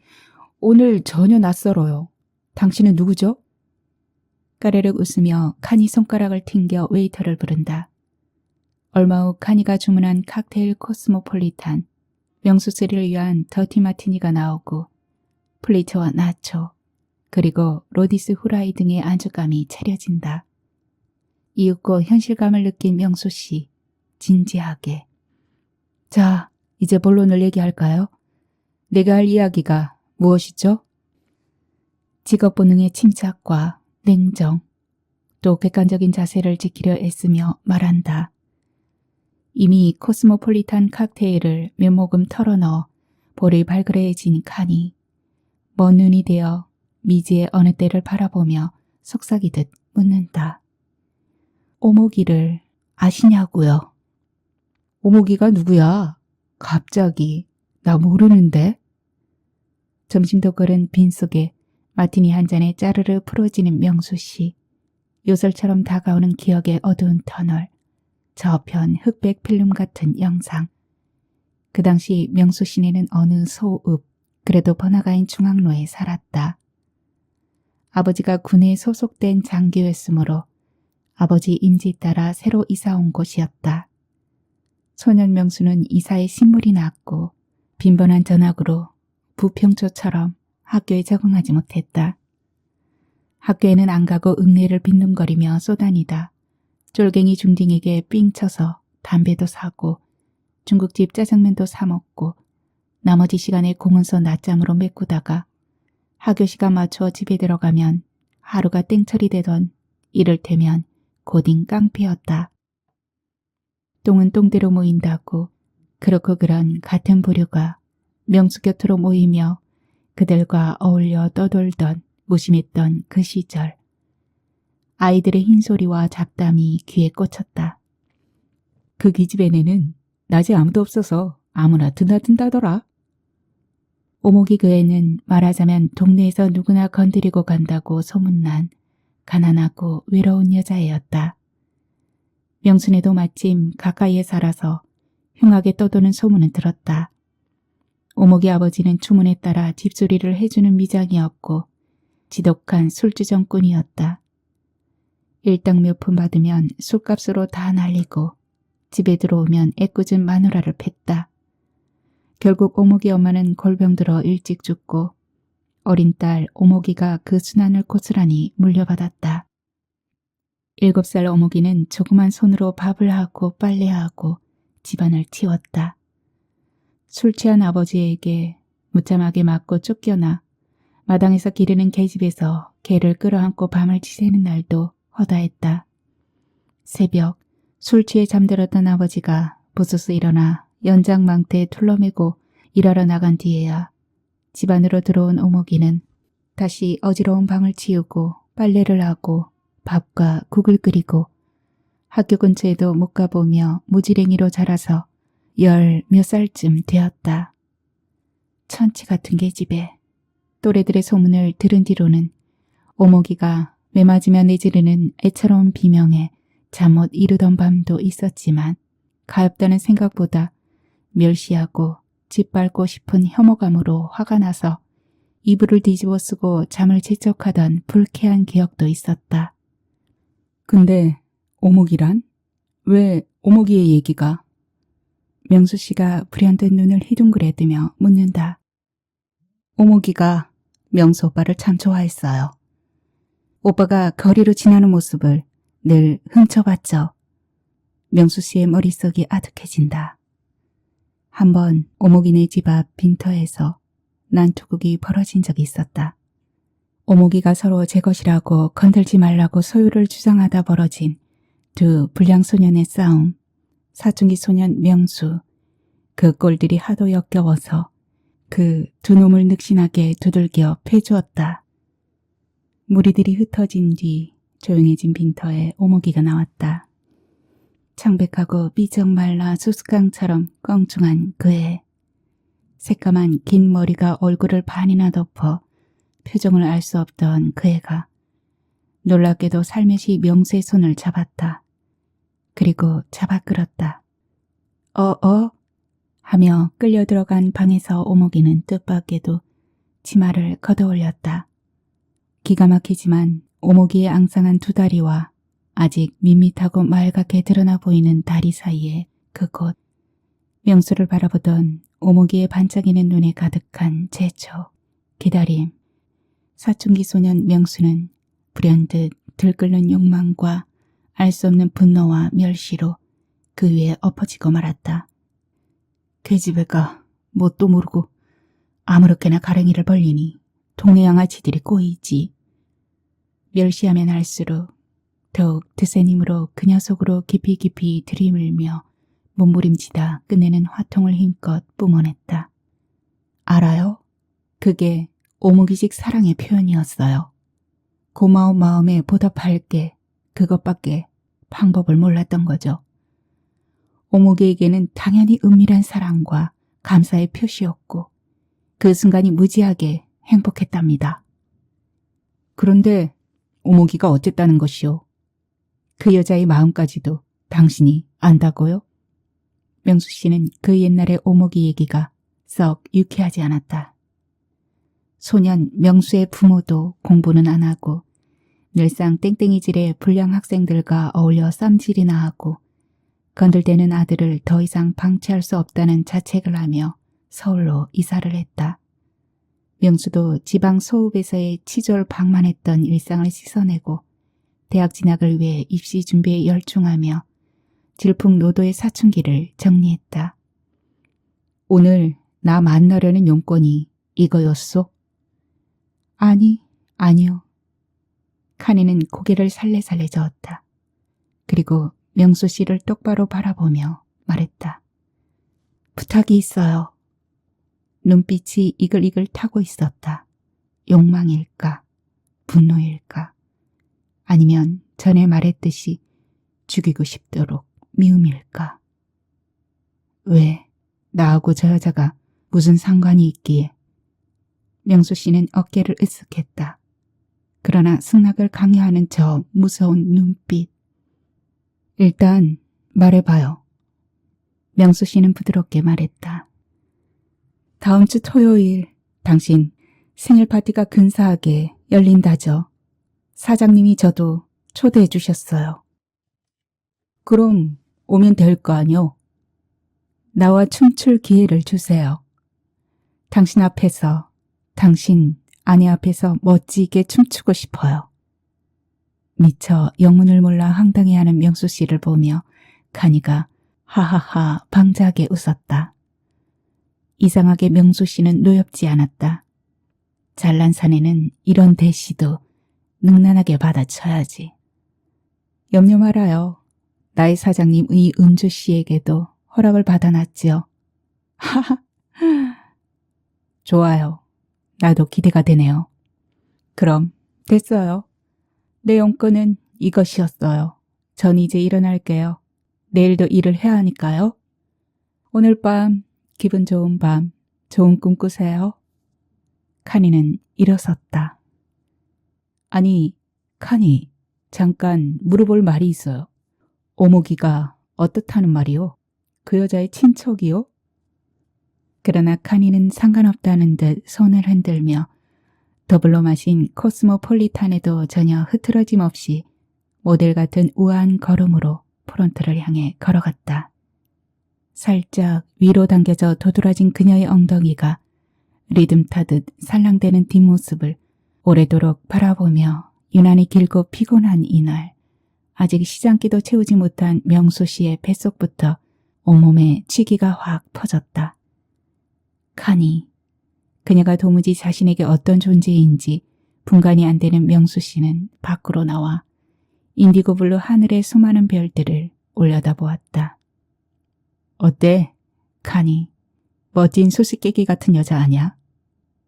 오늘 전혀 낯설어요. 당신은 누구죠? 까르륵 웃으며 카니 손가락을 튕겨 웨이터를 부른다. 얼마 후 카니가 주문한 칵테일 코스모폴리탄, 명수씨를 위한 더티 마티니가 나오고 플레이트와 나초, 그리고 로디스 후라이 등의 안주감이 차려진다. 이윽고 현실감을 느낀 명수씨, 진지하게. 자, 이제 본론을 얘기할까요? 내가 할 이야기가 무엇이죠? 직업 본능의 침착과 냉정, 또 객관적인 자세를 지키려 애쓰며 말한다. 이미 코스모폴리탄 칵테일을 몇 모금 털어넣어 볼이 발그레해진 카니, 먼 눈이 되어 미지의 어느 때를 바라보며 속삭이듯 묻는다. 오모기를 아시냐고요? 오모기가 누구야? 갑자기 나 모르는데? 점심도 거른 빈속에 마티니 한 잔에 짜르르 풀어지는 명수씨, 요설처럼 다가오는 기억의 어두운 터널, 저편 흑백 필름 같은 영상. 그 당시 명수 씨네는 어느 소읍, 그래도 번화가인 중앙로에 살았다. 아버지가 군에 소속된 장교였으므로 아버지 임지 따라 새로 이사 온 곳이었다. 소년 명수는 이사에 신물이 났고 빈번한 전학으로 부평초처럼 학교에 적응하지 못했다. 학교에는 안 가고 읍내를 빈둥거리며 쏘다니다 쫄갱이 중딩에게 삥 쳐서 담배도 사고 중국집 짜장면도 사 먹고 나머지 시간에 공원서 낮잠으로 메꾸다가 학교 시간 맞춰 집에 들어가면 하루가 땡처리 되던 이를테면 고딩 깡패였다. 똥은 똥대로 모인다고 그렇고 그런 같은 부류가 명수 곁으로 모이며 그들과 어울려 떠돌던 무심했던 그 시절. 아이들의 흰소리와 잡담이 귀에 꽂혔다. 그 기집애네는 낮에 아무도 없어서 아무나 든다더라. 오목이 그 애는 말하자면 동네에서 누구나 건드리고 간다고 소문난 가난하고 외로운 여자애였다. 명순에도 마침 가까이에 살아서 흉하게 떠도는 소문은 들었다. 오목이 아버지는 주문에 따라 집수리를 해주는 미장이었고 지독한 술주정꾼이었다. 일당 몇 푼 받으면 술값으로 다 날리고 집에 들어오면 애꿎은 마누라를 팼다. 결국 오목이 엄마는 골병 들어 일찍 죽고 어린 딸 오목이가 그 순환을 고스란히 물려받았다. 7살 오목이는 조그만 손으로 밥을 하고 빨래하고 집안을 치웠다. 술 취한 아버지에게 무참하게 맞고 쫓겨나 마당에서 기르는 개집에서 개를 끌어안고 밤을 지새는 날도 허다했다. 새벽 술 취해 잠들었던 아버지가 부스스 일어나 연장망태에 둘러매고 일하러 나간 뒤에야 집 안으로 들어온 오목이는 다시 어지러운 방을 치우고 빨래를 하고 밥과 국을 끓이고 학교 근처에도 못 가보며 무지랭이로 자라서 10몇 살쯤 되었다. 천치 같은 계집애. 또래들의 소문을 들은 뒤로는 오목이가 매 맞으며 내지르는 애처로운 비명에 잠 못 이루던 밤도 있었지만 가엾다는 생각보다 멸시하고 짓밟고 싶은 혐오감으로 화가 나서 이불을 뒤집어 쓰고 잠을 재촉하던 불쾌한 기억도 있었다. 근데 오목이란? 왜 오목이의 얘기가? 명수 씨가 불현듯 눈을 휘둥그레뜨며 묻는다. 오목이가 명수 오빠를 참 좋아했어요. 오빠가 거리로 지나는 모습을 늘 훔쳐봤죠. 명수 씨의 머릿속이 아득해진다. 한번 오목이네 집 앞 빈터에서 난투극이 벌어진 적이 있었다. 오목이가 서로 제 것이라고 건들지 말라고 소유를 주장하다 벌어진 두 불량 소년의 싸움. 사춘기 소년 명수. 그 꼴들이 하도 역겨워서 그 두 놈을 늑신하게 두들겨 패주었다. 무리들이 흩어진 뒤 조용해진 빈터에 오목이가 나왔다. 창백하고 삐쩍 말라 수수깡처럼 껑충한 그의 새까만 긴 머리가 얼굴을 반이나 덮어 표정을 알 수 없던 그 애가 놀랍게도 살며시 명수의 손을 잡았다. 그리고 잡아 끌었다. 하며 끌려 들어간 방에서 오목이는 뜻밖에도 치마를 걷어올렸다. 기가 막히지만 오목이의 앙상한 두 다리와 아직 밋밋하고 말갛게 드러나 보이는 다리 사이에 그곳 명수를 바라보던 오목이의 반짝이는 눈에 가득한 재초, 기다림. 사춘기 소년 명수는 불현듯 들끓는 욕망과 알 수 없는 분노와 멸시로 그 위에 엎어지고 말았다. 계집애가 뭣도 모르고 아무렇게나 가랭이를 벌리니 동네 양아치들이 꼬이지. 멸시하면 할수록 더욱 드센 힘으로 그녀 속으로 깊이 깊이 들이밀며 몸부림치다 끝내는 화통을 힘껏 뿜어냈다. 알아요? 그게 오목이식 사랑의 표현이었어요. 고마운 마음에 보답할 게 그것밖에 방법을 몰랐던 거죠. 오목이에게는 당연히 은밀한 사랑과 감사의 표시였고 그 순간이 무지하게 행복했답니다. 그런데 오목이가 어쨌다는 것이오? 그 여자의 마음까지도 당신이 안다고요? 명수 씨는 그 옛날의 오목이 얘기가 썩 유쾌하지 않았다. 소년 명수의 부모도 공부는 안 하고 늘상 땡땡이질의 불량 학생들과 어울려 쌈질이나 하고 건들대는 아들을 더 이상 방치할 수 없다는 자책을 하며 서울로 이사를 했다. 명수도 지방 소읍에서의 치졸 방만했던 일상을 씻어내고 대학 진학을 위해 입시 준비에 열중하며 질풍노도의 사춘기를 정리했다. 오늘 나 만나려는 용건이 이거였소? 아니요. 칸이는 고개를 살레살레 저었다. 그리고 명수 씨를 똑바로 바라보며 말했다. 부탁이 있어요. 눈빛이 이글이글 타고 있었다. 욕망일까? 분노일까? 아니면 전에 말했듯이 죽이고 싶도록 미움일까? 왜 나하고 저 여자가 무슨 상관이 있기에? 명수 씨는 어깨를 으쓱했다. 그러나 승낙을 강요하는 저 무서운 눈빛. 일단 말해봐요. 명수 씨는 부드럽게 말했다. 다음 주 토요일 당신 생일 파티가 근사하게 열린다죠. 사장님이 저도 초대해 주셨어요. 그럼 오면 될 거 아니요? 나와 춤출 기회를 주세요. 당신 앞에서, 당신 아내 앞에서 멋지게 춤추고 싶어요. 미처 영문을 몰라 황당해하는 명수 씨를 보며 카니가 하하하 방자하게 웃었다. 이상하게 명수 씨는 노엽지 않았다. 잘난 사내는 이런 대시도 능란하게 받아쳐야지. 염려 말아요. 나의 사장님 의 은주 씨에게도 허락을 받아놨지요. 하하. 좋아요. 나도 기대가 되네요. 그럼 됐어요. 내 용건은 이것이었어요. 전 이제 일어날게요. 내일도 일을 해야 하니까요. 오늘 밤 기분 좋은 밤, 좋은 꿈 꾸세요. 카니는 일어섰다. 아니, 카니, 잠깐 물어볼 말이 있어요. 오목이가 어떻다는 말이요? 그 여자의 친척이요? 그러나 카니는 상관없다는 듯 손을 흔들며 더블로 마신 코스모폴리탄에도 전혀 흐트러짐 없이 모델 같은 우아한 걸음으로 프론트를 향해 걸어갔다. 살짝 위로 당겨져 도드라진 그녀의 엉덩이가 리듬 타듯 살랑대는 뒷모습을 오래도록 바라보며 유난히 길고 피곤한 이날, 아직 시장기도 채우지 못한 명수 씨의 뱃속부터 온몸에 취기가 확 퍼졌다. 카니, 그녀가 도무지 자신에게 어떤 존재인지 분간이 안 되는 명수 씨는 밖으로 나와 인디고 블루 하늘의 수많은 별들을 올려다보았다. 어때, 카니? 멋진 수수께끼 같은 여자 아냐?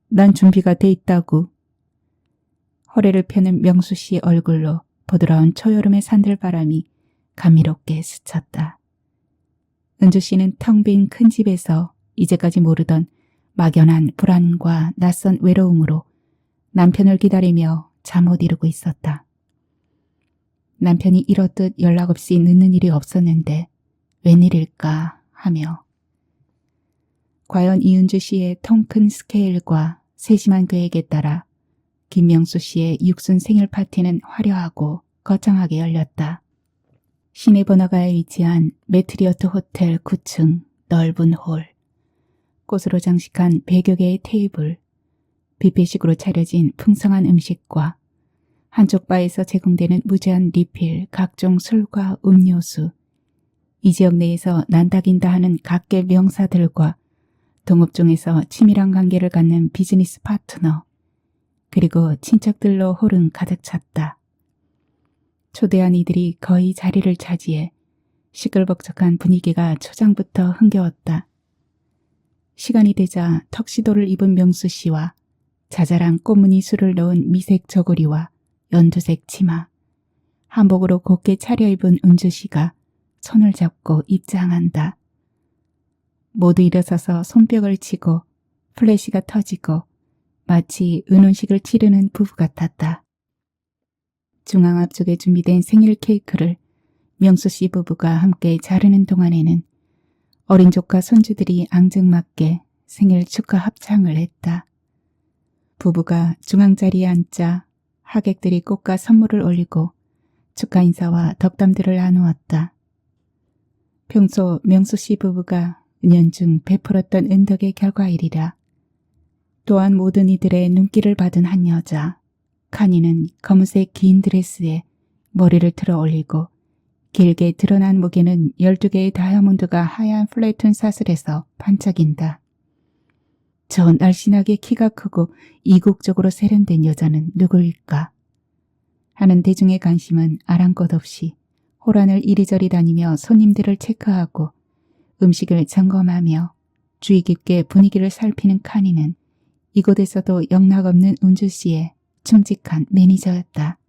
난 준비가 돼 있다고. 허리를 펴는 명수 씨의 얼굴로 부드러운 초여름의 산들바람이 감미롭게 스쳤다. 은주 씨는 텅 빈 큰 집에서 이제까지 모르던 막연한 불안과 낯선 외로움으로 남편을 기다리며 잠 못 이루고 있었다. 남편이 이렇듯 연락 없이 늦는 일이 없었는데 웬일일까 하며 과연 이은주 씨의 통 큰 스케일과 세심한 계획에 따라 김명수 씨의 육순 생일 파티는 화려하고 거창하게 열렸다. 시내 번화가에 위치한 매트리어트 호텔 9층 넓은 홀, 꽃으로 장식한 100여 개의 테이블, 뷔페식으로 차려진 풍성한 음식과 한쪽 바에서 제공되는 무제한 리필 각종 술과 음료수, 이 지역 내에서 난다긴다 하는 각계 명사들과 동업종에서 치밀한 관계를 갖는 비즈니스 파트너, 그리고 친척들로 홀은 가득 찼다. 초대한 이들이 거의 자리를 차지해 시끌벅적한 분위기가 초장부터 흥겨웠다. 시간이 되자 턱시도를 입은 명수 씨와 자잘한 꽃무늬 술을 넣은 미색 저고리와 연두색 치마, 한복으로 곱게 차려입은 은주 씨가 손을 잡고 입장한다. 모두 일어서서 손뼉을 치고 플래시가 터지고 마치 은혼식을 치르는 부부 같았다. 중앙 앞쪽에 준비된 생일 케이크를 명수 씨 부부가 함께 자르는 동안에는 어린 조카 손주들이 앙증맞게 생일 축하 합창을 했다. 부부가 중앙 자리에 앉자 하객들이 꽃과 선물을 올리고 축하 인사와 덕담들을 나누었다. 평소 명수 씨 부부가 은연중 베풀었던 은덕의 결과이리라. 또한 모든 이들의 눈길을 받은 한 여자, 카니는 검은색 긴 드레스에 머리를 틀어 올리고 길게 드러난 목에는 12개의 다이아몬드가 하얀 플래툰 사슬에서 반짝인다. 저 날씬하게 키가 크고 이국적으로 세련된 여자는 누구일까? 하는 대중의 관심은 아랑곳 없이 호란을 이리저리 다니며 손님들을 체크하고 음식을 점검하며 주의 깊게 분위기를 살피는 카니는 이곳에서도 영락없는 은주 씨의 충직한 매니저였다.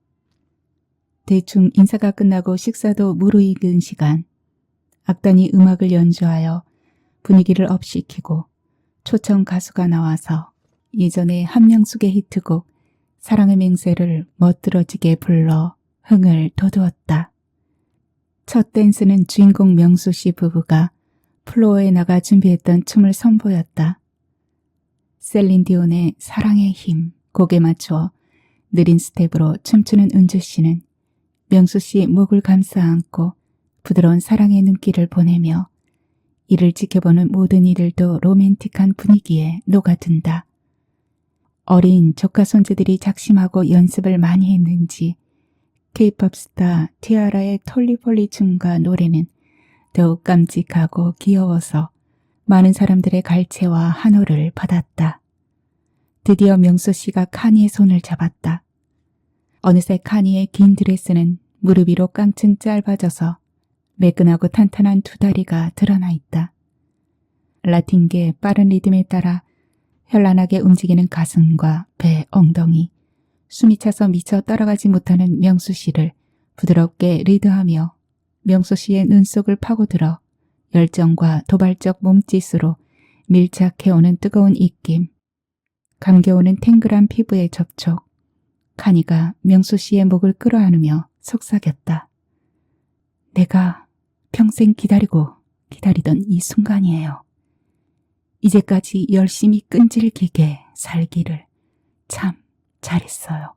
대충 인사가 끝나고 식사도 무르익은 시간, 악단이 음악을 연주하여 분위기를 업시키고 초청 가수가 나와서 예전에 한명숙의 히트곡 사랑의 맹세를 멋들어지게 불러 흥을 돋우었다. 첫 댄스는 주인공 명수 씨 부부가 플로어에 나가 준비했던 춤을 선보였다. 셀린 디온의 사랑의 힘 곡에 맞춰 느린 스텝으로 춤추는 은주 씨는 명수 씨 목을 감싸 안고 부드러운 사랑의 눈길을 보내며 이를 지켜보는 모든 이들도 로맨틱한 분위기에 녹아든다. 어린 조카 손주들이 작심하고 연습을 많이 했는지 K-POP 스타 티아라의 톨리폴리 춤과 노래는 더욱 깜찍하고 귀여워서 많은 사람들의 갈채와 환호를 받았다. 드디어 명수 씨가 카니의 손을 잡았다. 어느새 카니의 긴 드레스는 무릎 위로 깡층 짧아져서 매끈하고 탄탄한 두 다리가 드러나 있다. 라틴계 빠른 리듬에 따라 현란하게 움직이는 가슴과 배, 엉덩이, 숨이 차서 미처 따라가지 못하는 명수 씨를 부드럽게 리드하며 명수 씨의 눈속을 파고들어 열정과 도발적 몸짓으로 밀착해오는 뜨거운 입김, 감겨오는 탱글한 피부의 접촉, 카니가 명수 씨의 목을 끌어안으며 속삭였다. 내가 평생 기다리던 이 순간이에요. 이제까지 열심히 끈질기게 살기를 참 잘했어요.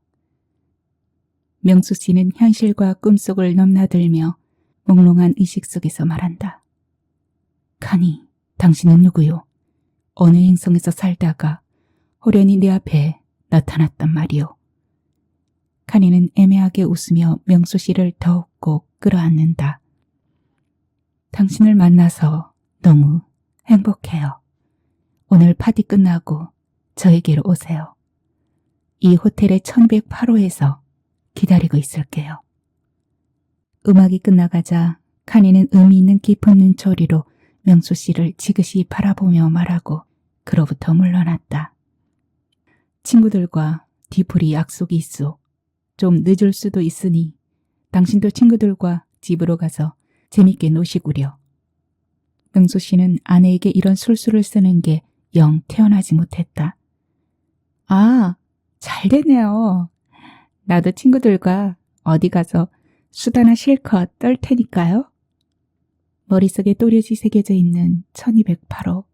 명수 씨는 현실과 꿈속을 넘나들며 몽롱한 의식 속에서 말한다. 카니, 당신은 누구요? 어느 행성에서 살다가 호련히 내 앞에 나타났단 말이오. 카니는 애매하게 웃으며 명수 씨를 더욱 꼭 끌어안는다. 당신을 만나서 너무 행복해요. 오늘 파티 끝나고 저에게로 오세요. 이 호텔의 1208호에서 기다리고 있을게요. 음악이 끝나가자 카니는 의미 있는 깊은 눈초리로 명수 씨를 지그시 바라보며 말하고 그로부터 물러났다. 친구들과 뒤풀이 약속이 있어. 좀 늦을 수도 있으니 당신도 친구들과 집으로 가서 재밌게 노시구려. 명수 씨는 아내에게 이런 술수를 쓰는 게 영 태어나지 못했다. 아, 잘 되네요. 나도 친구들과 어디 가서 수다나 실컷 떨 테니까요. 머릿속에 또렷이 새겨져 있는 1208호.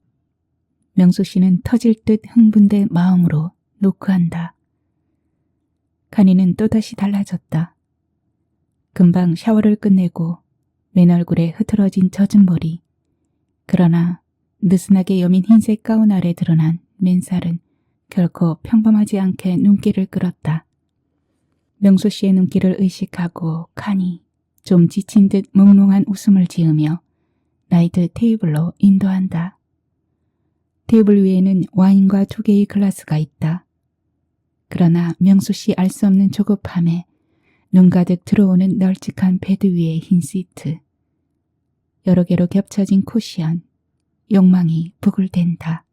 명수 씨는 터질 듯 흥분된 마음으로 노크한다. 카니는 또다시 달라졌다. 금방 샤워를 끝내고 맨 얼굴에 흐트러진 젖은 머리. 그러나 느슨하게 여민 흰색 가운 아래 드러난 맨살은 결코 평범하지 않게 눈길을 끌었다. 명수 씨의 눈길을 의식하고 카니 좀 지친 듯 몽롱한 웃음을 지으며 나이트 테이블로 인도한다. 테이블 위에는 와인과 2개의 글라스가 있다. 그러나 명수 씨 알 수 없는 조급함에 눈 가득 들어오는 널찍한 베드 위의 흰 시트, 여러 개로 겹쳐진 쿠션, 욕망이 부글댄다.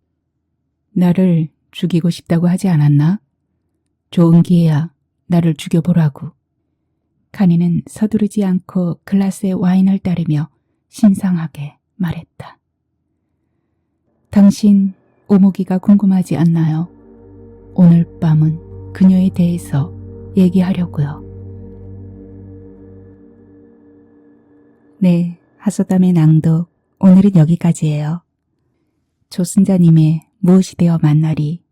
나를 죽이고 싶다고 하지 않았나? 좋은 기회야. 나를 죽여보라고. 카니는 서두르지 않고 글라스에 와인을 따르며 신상하게 말했다. 당신 오목이가 궁금하지 않나요? 오늘 밤은 그녀에 대해서 얘기하려고요. 네, 하소담의 낭독 오늘은 여기까지예요. 조순자님의 무엇이 되어 만나리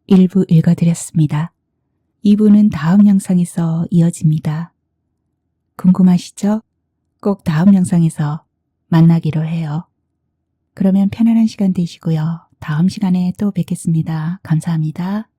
1부 읽어드렸습니다. 2부는 다음 영상에서 이어집니다. 궁금하시죠? 꼭 다음 영상에서 만나기로 해요. 그러면 편안한 시간 되시고요. 다음 시간에 또 뵙겠습니다. 감사합니다.